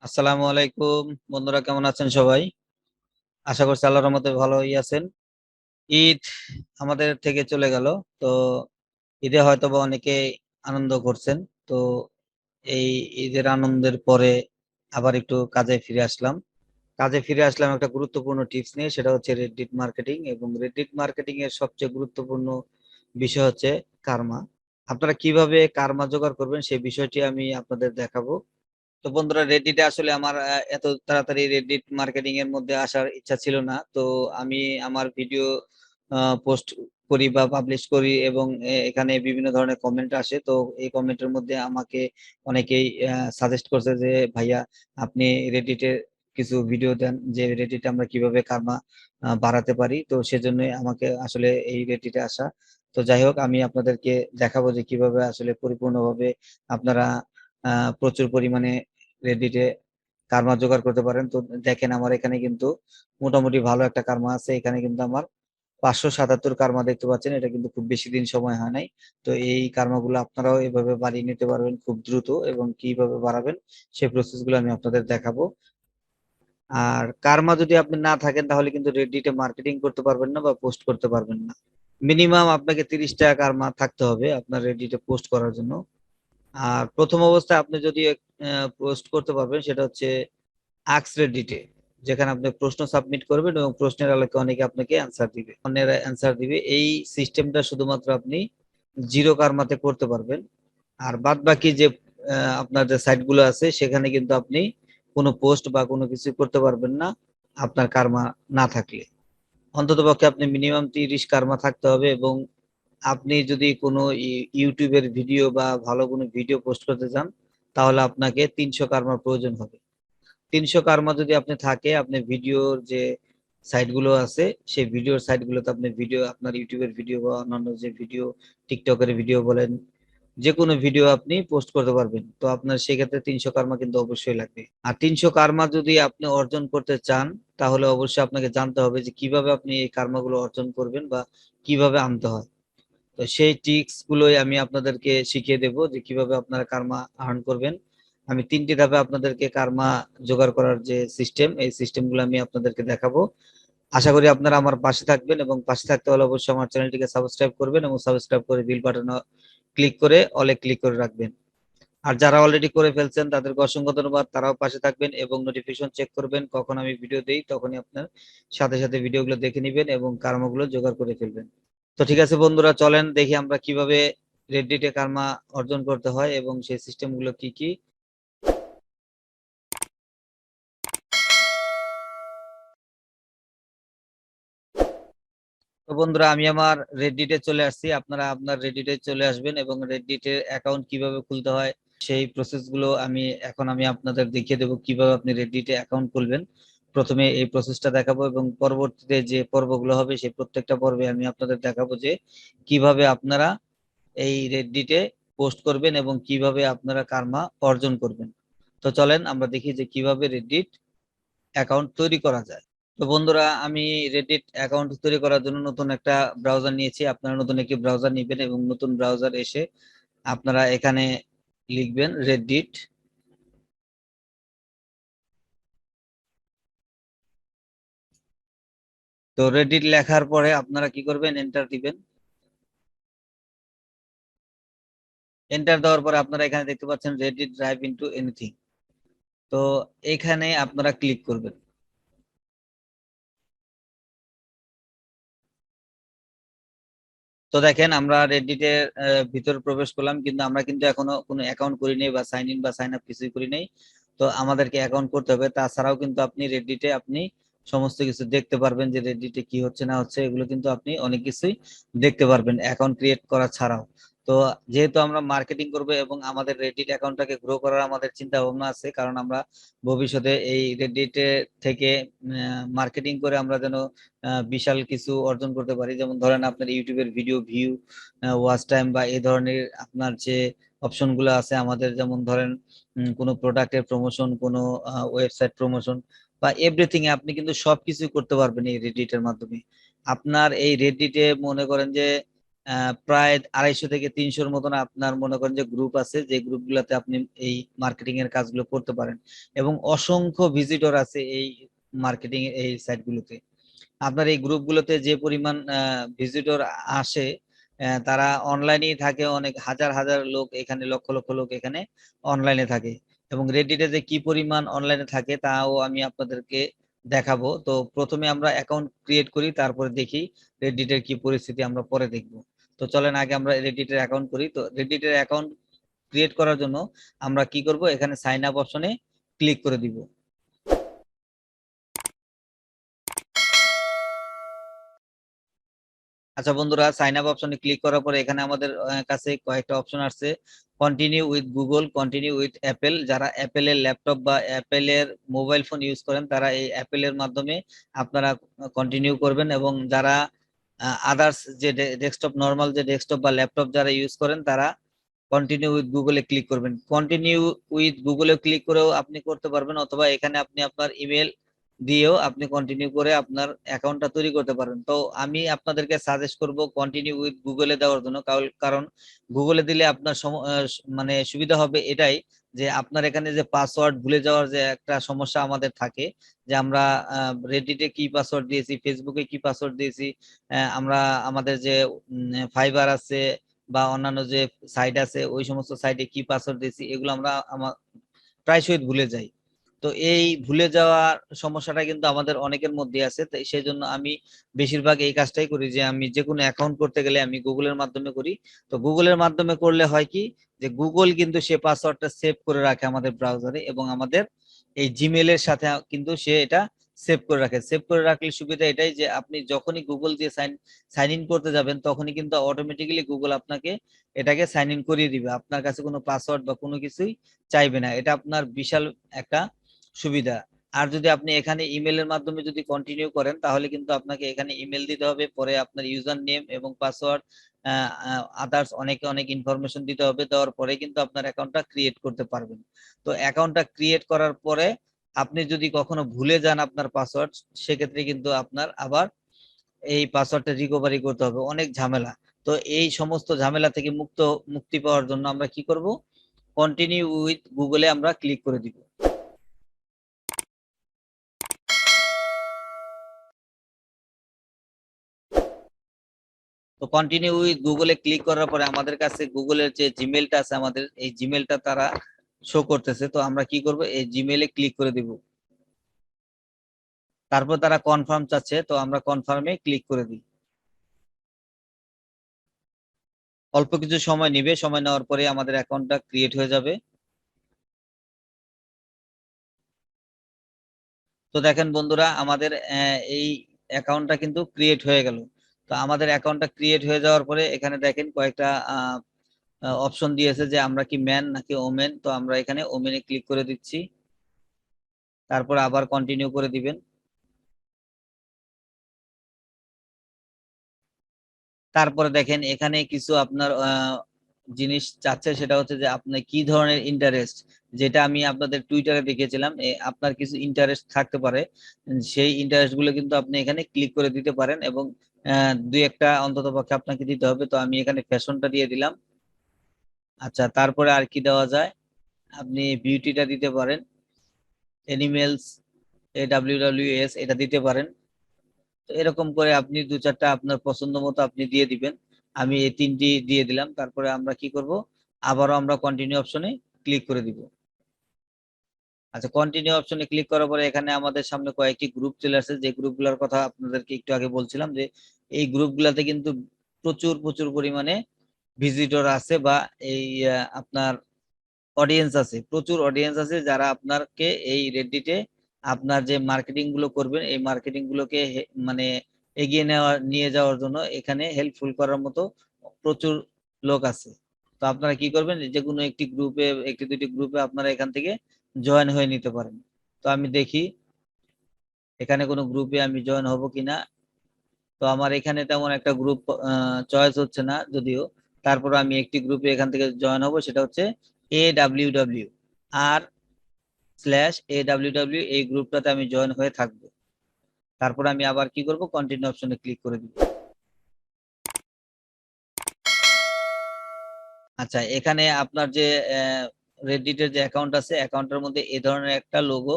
আসসালামু আলাইকুম। বন্ধুরা কেমন আছেন সবাই? আশা করছি আল্লাহর রহমতে ভালোই আছেন। ঈদ আমাদের থেকে চলে গেল। তো ঈদে হয়তোবা অনেকে আনন্দ করছেন। তো এই ঈদের আনন্দের পরে আবার একটু কাজে ফিরে আসলাম একটা গুরুত্বপূর্ণ টিপস নিয়ে, সেটা হচ্ছে রেডিট মার্কেটিং। এবং রেডিট মার্কেটিং এর সবচেয়ে গুরুত্বপূর্ণ বিষয় হচ্ছে কার্মা। আপনারা কিভাবে কার্মা জোগাড় করবেন সেই বিষয়টি আমি আপনাদের দেখাবো। তো বন্ধুরা, রেডিটে আসলে আমার এত তাড়াতাড়ি রেডিট মার্কেটিং এর মধ্যে আসার ইচ্ছা ছিল না। তো আমি আমার ভিডিও পোস্ট করি বা পাবলিশ করি, এবং এখানে বিভিন্ন ধরনের কমেন্ট আসে। তো এই কমেন্টের মধ্যে আমাকে অনেকেই সাজেস্ট করছে যে ভাইয়া, আপনি রেডিটে কিছু ভিডিও দেন, যে রেডিটে আমরা কিভাবে কার্মা বাড়াতে পারি। তো সেজন্য আমাকে আসলে এই রেডিটে আসা। তো যাই হোক, আমি আপনাদেরকে দেখাবো যে কিভাবে আসলে পরিপূর্ণভাবে আপনারা প্রচুর পরিমাণে রেডিটে কার্মা জোগাড় করতে পারেন। তো দেখেন, আমার এখানে কিন্তু মোটামুটি ভালো একটা কার্মা আছে। এখানে কিন্তু আমার 577 কার্মা দেখতে পাচ্ছেন। এটা কিন্তু খুব বেশি দিন সময় হয় নাই। তো এই কার্মাগুলো আপনারাও এভাবে বাড়িয়ে নিতে পারবেন খুব দ্রুত, এবং কিভাবে বাড়াবেন সেই প্রসেস গুলো আমি আপনাদের দেখাবো। আর কার্মা যদি আপনি না থাকেন, তাহলে কিন্তু রেডিটে মার্কেটিং করতে পারবেন না বা পোস্ট করতে পারবেন না। মিনিমাম আপনাকে 30 টাকা কার্মা থাকতে হবে আপনার রেডিটে পোস্ট করার জন্য। আর প্রথম অবস্থায় আপনি যদি পোস্ট করতে পারবেন, সেটা হচ্ছে আক্স রেডিটে, যেখানে আপনি প্রশ্ন সাবমিট করবেন এবং প্রশ্নের আলোকে অনেকে আপনাকে অ্যান্সার দিবে, অন্যেরা অ্যান্সার দিবে। এই সিস্টেমটা শুধুমাত্র আপনি জিরো কার্মাতে করতে পারবেন। আর বাদ বাকি যে আপনার যে সাইট গুলো আছে, সেখানে কিন্তু আপনি কোনো পোস্ট বা কোনো কিছু করতে পারবেন না আপনার কার্মা না থাকলে। অন্ততপক্ষে আপনি মিনিমাম 30 কার্মা থাকতে হবে। এবং আপনি যদি কোনো ইউটিউবের ভিডিও বা ভালো কোনো ভিডিও পোস্ট করতে চান, তাহলে আপনাকে 300 কার্মার প্রয়োজন হবে। 300 কার্মা যদি আপনি থাকে, আপনি ভিডিওর যে সাইট গুলো আছে, সেই ভিডিওর সাইট গুলোতে আপনি ভিডিও, আপনার ইউটিউবের ভিডিও বা অন্যান্য যে ভিডিও, টিকটকের ভিডিও বলেন, যে কোনো ভিডিও আপনি পোস্ট করতে পারবেন। তো আপনার সেক্ষেত্রে 300 কার্মা কিন্তু অবশ্যই লাগবে। আর 300 কার্মা যদি আপনি অর্জন করতে চান, তাহলে অবশ্যই আপনাকে জানতে হবে যে কিভাবে আপনি এই কার্মাগুলো অর্জন করবেন বা কিভাবে আনতে হয়। তো সেই ট্রিক্স গুলোই আমি আপনাদেরকে শিখিয়ে দেব, যে কিভাবে আপনারা কার্মা আর্ন করবেন। আমি 3টি ধাপে আপনাদেরকে কার্মা জোগাড় করার যে সিস্টেম, এই সিস্টেম গুলো আমি আপনাদেরকে দেখাবো। আশা করি আপনারা আমার পাশে থাকবেন, এবং পাশে থাকতে হলে অবশ্যই আমার চ্যানেলটিকে সাবস্ক্রাইব করবেন, এবং সাবস্ক্রাইব করে বিল বাটন ক্লিক করে অলে ক্লিক করে রাখবেন। আর যারা অলরেডি করে ফেলছেন তাদেরকে অসংখ্য ধন্যবাদ। তারাও পাশে থাকবেন এবং নোটিফিকেশন চেক করবেন, কখন আমি ভিডিও দেই তখনই আপনার সাথে সাথে ভিডিওগুলো দেখে নেবেন এবং কার্মাগুলো জোগাড় করে ফেলবেন। তো ঠিক আছে বন্ধুরা, চলেন দেখি আমরা কিভাবে রেডডিটে কার্মা অর্জন করতে হয় এবং সেই সিস্টেম গুলো কি কি। তো বন্ধুরা, আমি আমার রেডডিটে চলে আসছি। আপনারা আপনার রেডডিটে চলে আসবেন, এবং রেডডিটের অ্যাকাউন্ট কিভাবে খুলতে হয় সেই প্রসেস গুলো আমি আপনাদের দেখিয়ে দেবো, কিভাবে আপনি রেডডিটে অ্যাকাউন্ট খুলবেন। প্রথমে এই প্রসেসটা দেখাবো, এবং পরবর্তীতে যে পর্বগুলো হবে সেই প্রত্যেকটা পর্বে আমি আপনাদের দেখাবো যে কিভাবে আপনারা এই রেডডিটে পোস্ট করবেন এবং কিভাবে আপনারা কার্মা অর্জন করবেন। তো চলেন আমরা দেখি যে কিভাবে রেডডিট অ্যাকাউন্ট তৈরি করা যায়। তো বন্ধুরা, আমি রেডিট অ্যাকাউন্ট তৈরি করার জন্য নতুন একটা ব্রাউজার নিয়েছি। আপনারা নতুন একটি ব্রাউজার নেবেন, এবং নতুন ব্রাউজার এসে আপনারা এখানে লিখবেন রেডিট। তো রেডিট লেখার পরে আপনারা কি করবেন, এন্টার দিবেন। এন্টার দেওয়ার পরে আপনারা এখানে দেখতে পাচ্ছেন রেডিট ড্রাইভ ইনটু এনিথিং। তো এখানে আপনারা ক্লিক করবেন। তো দেখেন, আমরা রেডিটের ভিতর প্রবেশ করলাম, কিন্তু আমরা কিন্তু এখনো কোনো অ্যাকাউন্ট করি নাই, বা সাইন ইন বা সাইন আপ কিছুই করি নাই। তো আমাদেরকে অ্যাকাউন্ট করতে হবে। তাছাড়াও কিন্তু আপনি রেডিটে সমস্ত কিছু দেখতে পারবেন, যে রেডিটে কি হচ্ছে না হচ্ছে, এগুলো কিন্তু আপনি অনেক কিছুই দেখতে পারবেন অ্যাকাউন্ট ক্রিয়েট করা ছাড়াও। তো যেহেতু আমরা মার্কেটিং করব এবং আমাদের রেডিট অ্যাকাউন্টটাকে গ্রো করার আমাদের চিন্তা ভাবনা আছে, কারণ আমরা ভবিষ্যতে এই রেডিটে থেকে মার্কেটিং করে আমরা যেন বিশাল কিছু অর্জন করতে পারি। যেমন ধরেন, আপনার ইউটিউবের ভিডিও ভিউ, ওয়াচ টাইম, বা এই ধরনের আপনার যে অপশন গুলো আছে আমাদের, যেমন ধরেন কোনো প্রোডাক্টের প্রমোশন, কোনো ওয়েবসাইট প্রমোশন, বা এভরিথিং এ আপনি কিন্তু সবকিছু করতে পারবেন এই রেডিটের মাধ্যমে। আপনার এই রেডিটে মনে করেন যে প্রায় 250 থেকে 300-র মতন আপনার মনে করেন যে গ্রুপ আছে, যে গ্রুপগুলোতে আপনি এই মার্কেটিং এর কাজগুলো করতে পারেন, এবং অসংখ্য ভিজিটর আছে এই মার্কেটিং এই সাইটগুলোতে। আপনার এই গ্রুপগুলোতে যে পরিমাণ ভিজিটর আসে, তারা অনলাইনেই থাকে, অনেক হাজার হাজার লোক এখানে, লক্ষ লক্ষ লোক এখানে অনলাইনে থাকে। এবং রেডিটে যে কি পরিমাণ অনলাইনে থাকে তাও আমি আপনাদেরকে দেখাবো। তো প্রথমে আমরা অ্যাকাউন্ট ক্রিয়েট করি, তারপরে দেখি রেডিটের কি পরিস্থিতি, আমরা পরে দেখব। তো চলেন আগে আমরা রেডিটের অ্যাকাউন্ট করি। তো রেডিটের অ্যাকাউন্ট ক্রিয়েট করার জন্য আমরা কি করব, এখানে সাইন আপ অপশনে ক্লিক করে দিব। আচ্ছা বন্ধুরা, সাইন আপ অপশনে ক্লিক করার পরে এখানে আমাদের কাছে কয়েকটা অপশন আসছে। Continue with Google, continue with Apple. যারা অ্যাপেলের ল্যাপটপ বা অ্যাপেলের মোবাইল ফোন ইউজ করেন তারা এই অ্যাপেলের মাধ্যমে আপনারা কন্টিনিউ করবেন, এবং যারা আদার্স যে ডেস্কটপ, নর্মাল যে ডেস্কটপ বা ল্যাপটপ যারা ইউজ করেন তারা কন্টিনিউ উইথ গুগলে ক্লিক করবেন। কন্টিনিউ উইথ গুগলে ক্লিক করেও আপনি করতে পারবেন, অথবা এখানে আপনি আপনার ইমেল দিয়েও আপনি কন্টিনিউ করে আপনার অ্যাকাউন্টটা তৈরি করতে পারবেন। তো আমি আপনাদেরকে সাজেস্ট করব কন্টিনিউ উইথ গুগলে দেওয়ার জন্য, কারণ গুগলে দিলে আপনার মানে সুবিধা হবে এটাই, যে আপনার এখানে যে পাসওয়ার্ড ভুলে যাওয়ার যে একটা সমস্যা আমাদের থাকে, যে আমরা রেডিটে কি পাসওয়ার্ড দিয়েছি, ফেসবুকে কি পাসওয়ার্ড দিয়েছি, আমরা আমাদের যে ফাইবার আছে বা অন্যান্য যে সাইট আছে ওই সমস্ত সাইটে কি পাসওয়ার্ড দিয়েছি, এগুলো আমরা প্রায়শই ভুলে যাই। তো এই ভুলে যাওয়ার সমস্যাটা কিন্তু আমাদের অনেকের মধ্যে আছে। তো সেই জন্য আমি বেশিরভাগ এই কাজটাই করি, যে আমি যে কোনো অ্যাকাউন্ট করতে গেলে আমি গুগলের মাধ্যমে করি। তো গুগলের মাধ্যমে করলে হয় কি, যে গুগল কিন্তু সে পাসওয়ার্ডটা সেভ করে রাখে আমাদের ব্রাউজারে, এবং আমাদের এই জিমেলের সাথে কিন্তু সে এটা সেভ করে রাখে। সেভ করে রাখলে সুবিধা এটাই, যে আপনি যখনই গুগল দিয়ে সাইন ইন করতে যাবেন তখনই কিন্তু অটোমেটিক্যালি গুগল আপনাকে এটাকে সাইন ইন করিয়ে দিবে, আপনার কাছে কোনো পাসওয়ার্ড বা কোনো কিছুই চাইবে না। এটা আপনার বিশাল একটা সুবিধা। আর যদি আপনি এখানে ইমেলের মাধ্যমে যদি কন্টিনিউ করেন তাহলে কিন্তু আপনাকে এখানে ইমেল দিতে হবে, পরে আপনার ইউজার নেম এবং পাসওয়ার্ড, আদার্স অনেক অনেক ইনফরমেশন দিতে হবে। দেওয়ার পরে কিন্তু আপনার অ্যাকাউন্টটা ক্রিয়েট করতে পারবেন। তো অ্যাকাউন্টটা ক্রিয়েট করার পরে আপনি যদি কখনো ভুলে যান আপনার পাসওয়ার্ড, সেক্ষেত্রে কিন্তু আপনার আবার এই পাসওয়ার্ডটা রিকভারি করতে হবে, অনেক ঝামেলা। তো এই সমস্ত ঝামেলা থেকে মুক্তি পাওয়ার জন্য আমরা কি করব, কন্টিনিউ উইথ গুগলে আমরা ক্লিক করে দিব। তো কন্টিনিউ উইথ গুগলে ক্লিক করার পরে আমাদের কাছে গুগলের যে জিমেলটা আছে, আমাদের এই জিমেলটা তারা শো করতেছে। তো আমরা কি করব, এই জিমেলে ক্লিক করে দিব। তারপর তারা কনফার্ম চাচ্ছে, তো আমরা কনফার্মে ক্লিক করে দিই। অল্প কিছু সময় নেবে, সময় নেওয়ার পরে আমাদের অ্যাকাউন্টটা ক্রিয়েট হয়ে যাবে। তো দেখেন বন্ধুরা, আমাদের এই অ্যাকাউন্টটা কিন্তু ক্রিয়েট হয়ে গেল। তো আমাদের অ্যাকাউন্টটা ক্রিয়েট হয়ে যাওয়ার পরে এখানে দেখেন কয়েকটা অপশন দিয়েছে, যে আমরা কি ম্যান নাকি ওমেন। তো আমরা এখানে ওমেনে ক্লিক করে দিচ্ছি, তারপর আবার কন্টিনিউ করে দিবেন। তারপরে দেখেন এখানে কিছু আপনার জিনিস চাচ্ছে, সেটা হচ্ছে যে আপনি কি ধরনের ইন্টারেস্ট, যেটা আমি আপনাদের টুইটারে দেখিয়েছিলাম, আপনার কিছু ইন্টারেস্ট থাকতে পারে। সেই ইন্টারেস্ট গুলো কিন্তু আপনি এখানে ক্লিক করে দিতে পারেন, এবং দুই একটা অন্তত পক্ষে আপনাকে দিতে হবে। তো আমি এখানে ফ্যাশনটা দিয়ে দিলাম। আচ্ছা, তারপরে আর কি দেওয়া যায়, আপনি বিউটিটা দিতে পারেন, এনিমেলস, AWWS এটা দিতে পারেন। তো এরকম করে আপনি দু চারটা আপনার পছন্দ মতো আপনি দিয়ে দিবেন। আমি এই তিনটি দিয়ে দিলাম। তারপরে আমরা কি করব, আবারও আমরা কন্টিনিউ অপশনে ক্লিক করে দিব। আচ্ছা, কন্টিনিউ অপশনে ক্লিক করার পরে এখানে আমাদের সামনে কয়েকটি গ্রুপ চলে আসছে, যে গ্রুপগুলোর কথা আপনাদেরকে একটু আগে বলছিলাম, যে এই গ্রুপগুলোতে কিন্তু প্রচুর প্রচুর পরিমাণে ভিজিটর আছে, বা এই আপনার অডিয়েন্স আছে, প্রচুর অডিয়েন্স আছে, যারা আপনাকে এই রেডডিটে আপনার যে মার্কেটিং গুলো করবেন এই মার্কেটিং গুলোকে মানে এগিয়ে নিয়ে যাওয়ার জন্য এখানে হেল্পফুল করার মতো প্রচুর লোক আছে। তো আপনারা কি করবেন, যে কোনো একটি গ্রুপে, একটি দুটি গ্রুপে আপনারা এখান থেকে জয়েন হয়ে নিতে পারেন। তো আমি দেখি এখানে কোনো গ্রুপে আমি জয়েন হব কিনা। তো আমার এখানে তেমন একটা গ্রুপ চয়েস হচ্ছে না যদিও, তারপর আমি একটি গ্রুপে এখান থেকে জয়েন হব, সেটা হচ্ছে AWW আর /AWW, এই গ্রুপটাতে আমি জয়েন হয়ে থাকবো। তারপর আমি আবার কি করব, কন্টিনিউ অপশনে ক্লিক করে দিব। আচ্ছা, এখানে আপনার যে রেডিটের যে অ্যাকাউন্ট আছে, অ্যাকাউন্টের মধ্যে এই ধরনের একটা লোগো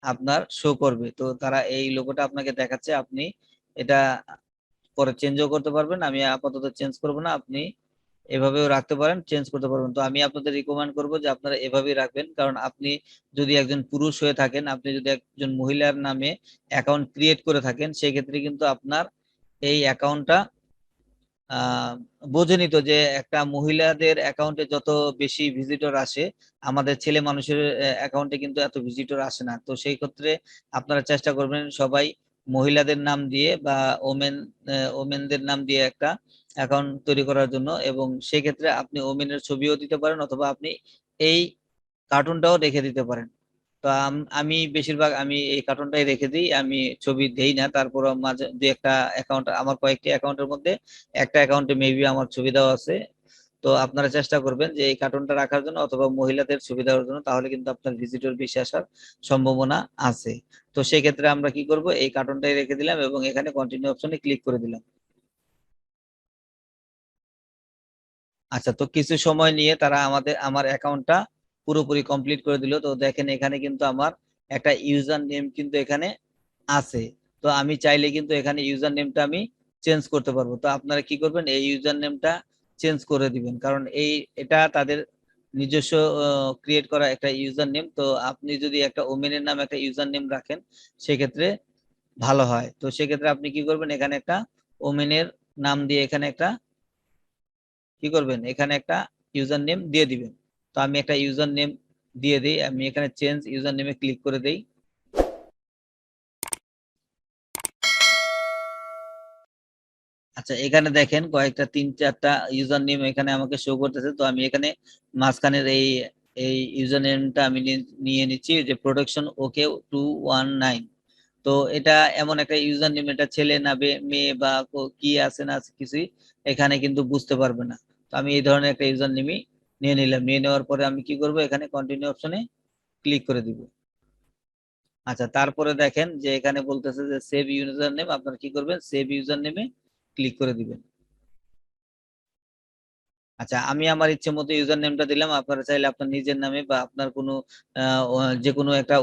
আপনার শো করবে। তো তারা এই লোগোটা আপনাকে দেখাচ্ছে, আপনি এটা পরে চেঞ্জও করতে পারবেন। আমি আপাতত চেঞ্জ করব না, আপনি এভাবেও রাখতে পারেন, চেঞ্জ করতে পারবেন। তো আমি আপনাদের রিকমেন্ড করব যে আপনারা এভাবেই রাখবেন, কারণ আপনি যদি একজন পুরুষ হয়ে থাকেন, আপনি যদি একজন মহিলার নামে অ্যাকাউন্ট ক্রিয়েট করে থাকেন, সেক্ষেত্রে কিন্তু আপনার এই অ্যাকাউন্টটা আহ বোঝেনি তো যে একটা মহিলাদের অ্যাকাউন্টে যত বেশি ভিজিটর আসে, আমাদের ছেলে মানুষের অ্যাকাউন্টে কিন্তু এত ভিজিটর আসে না। তো সেই ক্ষেত্রে আপনারা চেষ্টা করবেন সবাই মহিলাদের নাম দিয়ে বা ওমেনদের নাম দিয়ে একটা অ্যাকাউন্ট তৈরি করার জন্য। এবং সেক্ষেত্রে আপনি ওমেনের ছবিও দিতে পারেন, অথবা আপনি এই কার্টুনটাও রেখে দিতে পারেন। তো আমি বেশিরভাগ আমি এই কার্টুনটাই রেখে দিই, আমি ছবি দেই না। তারপর মাঝে দু একটা অ্যাকাউন্ট, আমার কয়েকটি অ্যাকাউন্টের মধ্যে একটা অ্যাকাউন্টে মেবি আমার ছবি দেওয়া আছে। তো আপনারা চেষ্টা করবেন যে এই কার্টুনটা রাখার জন্য, অথবা মহিলাদের ছবি দেওয়ার জন্য, তাহলে কিন্তু আপনার ভিজিটর বেশি আসার সম্ভাবনা আছে। তো সেই ক্ষেত্রে আমরা কি করব, এই কার্টুনটাই রেখে দিলাম এবং এখানে কন্টিনিউ অপশনে ক্লিক করে দিলাম। আচ্ছা, তো কিছু সময় নিয়ে তারা আমার অ্যাকাউন্টটা পুরোপুরি কমপ্লিট করে দিল। তো দেখেন এখানে কিন্তু আমার একটা ইউজার নেম কিন্তু এখানে আছে। তো আমি চাইলে কিন্তু এখানে ইউজার নেমটা আমি চেঞ্জ করতে পারবো। তো আপনারা কি করবেন, এই ইউজার নেমটা চেঞ্জ করে দিবেন, কারণ এটা তাদের নিজস্ব ক্রিয়েট করা একটা ইউজার নেম। তো আপনি যদি একটা ওমেনের নাম একটা ইউজার নেম রাখেন, সেক্ষেত্রে ভালো হয়। তো সেক্ষেত্রে আপনি কি করবেন, এখানে একটা ওমেনের নাম দিয়ে এখানে একটা কি করবেন, এখানে একটা ইউজার নেম দিয়ে দিবেন। তো আমি একটা ইউজার নেম দিয়ে দিই, আমি এখানে চেঞ্জ ইউজার নেমে ক্লিক করে দেই। আচ্ছা, এখানে দেখেন কয়েকটা তিন চারটা ইউজার নেম এখানে আমাকে শো করতেছে। তো আমি এখানে মাঝখানের এই এই ইউজার নেমটা আমি নিয়ে নিচ্ছি, যে প্রোডাকশন ওকে 219। তো এটা এমন একটা ইউজার নেম, এটা ছেলে না মেয়ে বা কি আছে না আছে কিছুই এখানে কিন্তু বুঝতে পারবে না। তো আমি এই ধরনের একটা ইউজার নেমই নিয়ে নিলাম। নিয়ে নেওয়ার পরে আমি কি করব, এখানে কন্টিনিউ অপশনে ক্লিক করে দিব। আচ্ছা, তারপরে দেখেন যে এখানে বলতেছে যে সেভ ইউজার নেম, আপনারা কি করবেন, সেভ ইউজার নেমে ক্লিক করে দিবেন। আচ্ছা, আমি আমার ইচ্ছে মতো ইউজার নেমটা দিলাম। আপনারা চাইলে আপনার নিজের নামে বা আপনার কোনো যে কোনো একটা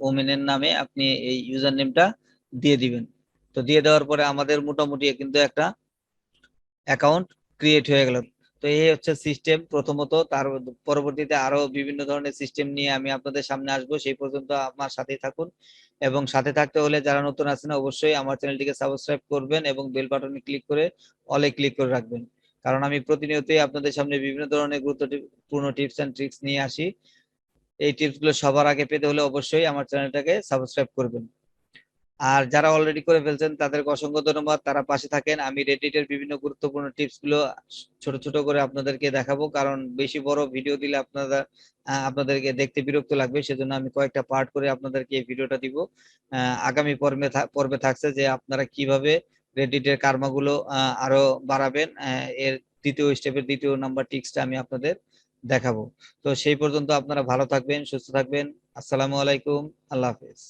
ওমেনের নামে আপনি এই ইউজার নেমটা দিয়ে দিবেন। তো দিয়ে দেওয়ার পরে আমাদের মোটামুটি কিন্তু একটা অ্যাকাউন্ট ক্রিয়েট হয়ে গেল। তো এই হচ্ছে সিস্টেম প্রথমত। তার পরবর্তীতে আরো বিভিন্ন ধরনের সিস্টেম নিয়ে আমি আপনাদের সামনে আসবো। সেই পর্যন্ত আমার সাথেই থাকুন, এবং সাথে থাকতে হলে যারা নতুন আছেন অবশ্যই আমার চ্যানেলটিকে সাবস্ক্রাইব করবেন এবং বেল বাটনে ক্লিক করে অলে ক্লিক করে রাখবেন, কারণ আমি প্রতিনিয়তই আপনাদের সামনে বিভিন্ন ধরনের গুরুত্বপূর্ণ টিপস এন্ড ট্রিক্স নিয়ে আসি। এই টিপস গুলো সবার আগে পেতে হলে অবশ্যই আমার চ্যানেলটাকে সাবস্ক্রাইব করবেন। আর যারা অলরেডি করে ফেলছেন তাদেরকে অসংখ্য ধন্যবাদ, তারা পাশে থাকেন। আমি রেডিটের বিভিন্ন গুরুত্বপূর্ণ টিপস গুলো ছোট ছোট করে আপনাদেরকে দেখাবো, কারণ বেশি বড় ভিডিও দিলে আপনাদেরকে দেখতে বিরক্ত লাগবে। সেজন্য আমি কয়েকটা পার্ট করে আপনাদেরকে এই ভিডিওটা দিব। আগামী পর্বে থাকছে যে আপনারা কিভাবে রেডিটের কার্মাগুলো আরো বাড়াবেন। এর দ্বিতীয় স্টেপের দ্বিতীয় নাম্বার টিপসটা আমি আপনাদের দেখাবো। তো সেই পর্যন্ত আপনারা ভালো থাকবেন, সুস্থ থাকবেন। আসসালামু আলাইকুম, আল্লাহ হাফেজ।